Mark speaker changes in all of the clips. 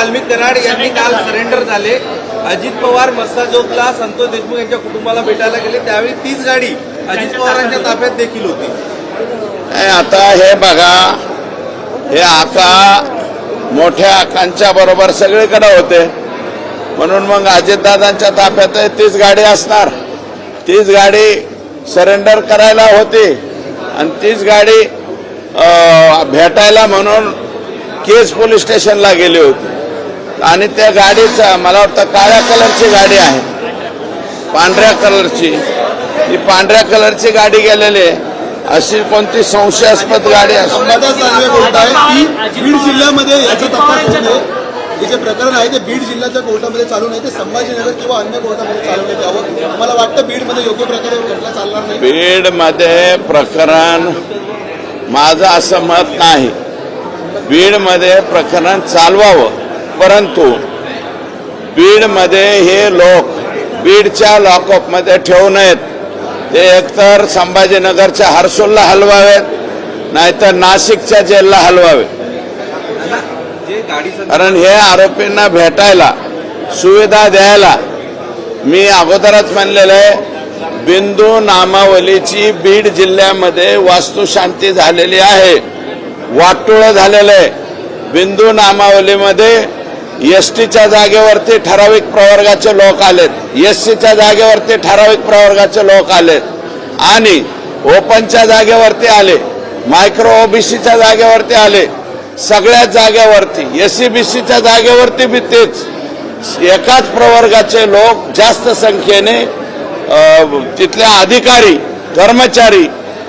Speaker 1: वाल्मिक कराड यांनी काल सरेंडर झाले। अजित पवार मस्साजोगला संतोष देशमुख यांच्या कुटुंबाला भेटायला गेले, त्यावेळी तीच गाडी अजित पवारांच्या ताब्यात देखील होती।
Speaker 2: आता हे बघा, हे आका मोठ्या आकांच्या बरोबर सगळीकडे होते, म्हणून मग अजितदादांच्या ताब्यात तीच गाडी असणार। तीच गाडी सरेंडर करायला होती आणि तीच गाडी भेटायला म्हणून केज पोलीस स्टेशनला गेली होती। आणि त्या गाडीचा मला वाटतं काळ्या कलरची गाडी आहे, पांढऱ्या कलरची, ही पांढऱ्या कलरची गाडी गेलेली आहे। अशी कोणती संशयास्पद गाडी असते?
Speaker 3: बीड जिल्ह्यामध्ये याचा तपास होणे, हे जे प्रकरण आहे ते बीड जिल्ह्याच्या कोर्टामध्ये चालू नाही, ते संभाजीनगर किंवा अन्य कोर्टामध्ये चालवण्यात यावं। मला वाटतं बीडमध्ये योग्य प्रकारे घटना चालणार नाही।
Speaker 2: बीडमध्ये प्रकरण, माझं असं मत नाही बीडमध्ये प्रकरण चालवावं, परंतु बीडमध्ये हे लोक बीडच्या लॉकअपमध्ये ठेवू नयेत। ते एकतर संभाजीनगरच्या हर्सुलला हलवावेत, नाहीतर नाशिकच्या जेलला हलवावेत। कारण हे आरोपींना भेटायला, सुविधा द्यायला मी अगोदरच म्हणलेलं आहे, बिंदू नामावलीची बीड जिल्ह्यामध्ये वास्तुशांती झालेली आहे, वाटोळं झालेलं आहे। बिंदू नामावलीमध्ये एसटीच्या जागेवरती ठराविक प्रवर्गाचे लोक आलेत, एससीच्या जागेवरती ठराविक प्रवर्गाचे लोक आलेत, आणि ओपनच्या जागेवरती आले, मायक्रो ओबीसीच्या जागेवरती आले, सगळ्याच जागेवरती एससीबीसीच्या जागेवरती बी तेच एकाच प्रवर्गाचे लोक जास्त संख्येने तिथल्या अधिकारी कर्मचारी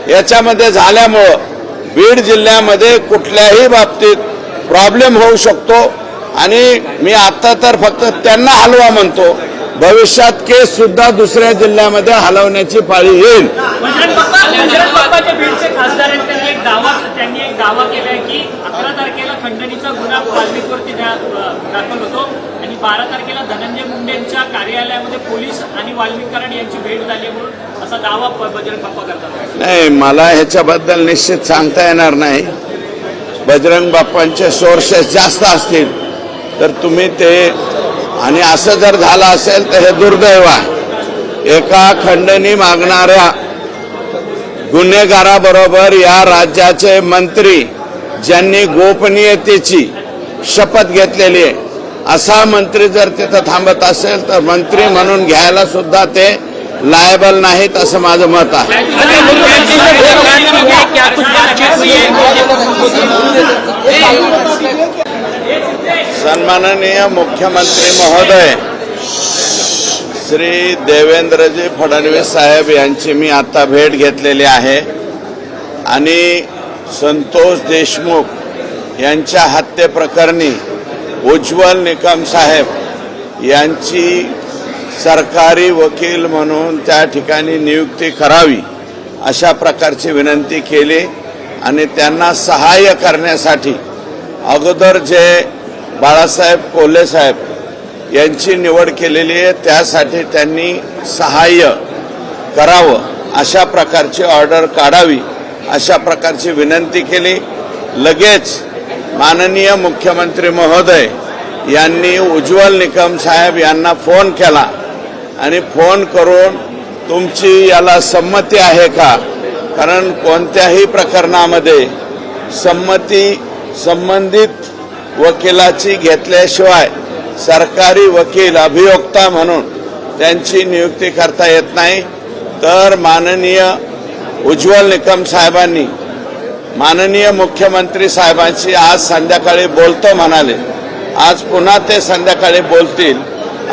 Speaker 2: याच्यामध्ये झाल्यामुळं बीड जिल्ह्यामध्ये कुठल्याही बाबतीत प्रॉब्लेम होऊ शकतो। आणि मी आता तर फक्त त्यांना हलवा म्हणतो, भविष्यात केस सुद्धा दुसऱ्या जिल्ह्यामध्ये हलवण्याची पाळी येईल।
Speaker 4: त्यांनी एक दावा केलाय की 11 तारखेला खंडणीचा गुन्हा वाल्मिकवरती दाखल होतो आणि 12 तारखेला धनंजय मुंडेंच्या कार्यालयामध्ये पोलीस आणि वाल्मिक कराड यांची भेट झाली म्हणून असा दावा बजरंग बाप्पा करतात।
Speaker 2: नाही, मला ह्याच्याबद्दल निश्चित सांगता येणार नाही। बजरंग बाप्पांचे सोर्सेस जास्त असतील तर तुम्ही ते, आणि असं जर झालं असेल तर हे दुर्दैव आहे। एका खंडणी मागणाऱ्या गुन्हेगाराबरोबर या राज्याचे मंत्री, ज्यांनी गोपनीयतेची शपथ घेतलेली आहे, असा मंत्री जर तिथं थांबत असेल तर मंत्री म्हणून घ्यायला सुद्धा ते लायबल नाहीत, असं माझं मत आहे। सन्माननीय मुख्यमंत्री महोदय श्री देवेंद्रजी फडणवीस साहेब यांची मी आता भेट घेतलेली आहे आणि संतोष देशमुख यांच्या हत्येप्रकरणी उज्ज्वल निकम साहेब यांची सरकारी वकील म्हणून त्या ठिकाणी नियुक्ती करावी अशा प्रकारची विनंती केली आणि त्यांना सहाय्य करण्यासाठी अगोदर जे बाळासाहेब कोल्हे साहेब यांची निवड केलेली आहे त्यासाठी त्यांनी सहाय्य करावं अशा प्रकारची ऑर्डर काढावी अशा प्रकारची विनंती केली। लगेच माननीय मुख्यमंत्री महोदय यांनी उज्ज्वल निकम साहेब यांना फोन केला आणि फोन करून तुमची याला संमती आहे का, कारण कोणत्याही प्रकरणामध्ये संमती संबंधित वकिलाची घेतल्याशिवाय सरकारी वकील अभियोक्ता म्हणून त्यांची नियुक्ती करता येत नाही। तर माननीय उज्ज्वल निकम साहेबांनी माननीय मुख्यमंत्री साहेबांशी आज संध्याकाळी बोलतो म्हणाले। आज पुन्हा ते संध्याकाळी बोलतील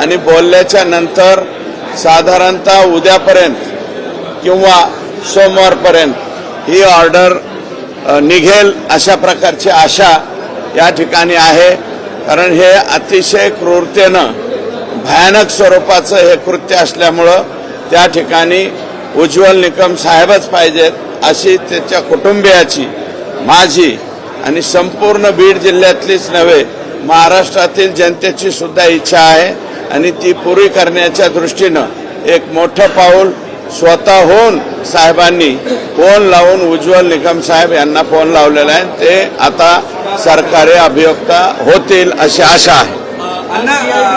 Speaker 2: आणि बोलल्याच्या नंतर साधारणतः उद्यापर्यंत किंवा सोमवारपर्यंत ही ऑर्डर निघेल अशा प्रकारची आशा या ठिकाणी आहे। कारण हे अतिशय क्रूरतेनं भयानक स्वरूपाचं हे कृत्य असल्यामुळं त्या ठिकाणी उज्ज्वल निकम साहेबच पाहिजेत अशी त्याच्या कुटुंबियाची, माझी आणि संपूर्ण बीड जिल्ह्यातलीच नव्हे महाराष्ट्रातील जनतेची सुद्धा इच्छा आहे आणि ती पुरी करण्याच्या दृष्टीनं एक मोठं पाऊल स्वतःहून साहेबांनी फोन लावून उज्ज्वल निकम साहेब यांना फोन लावलेला आहे। ते आता सरकारी अभियोक्ता होतील अशी आशा आहे.
Speaker 1: अण्णा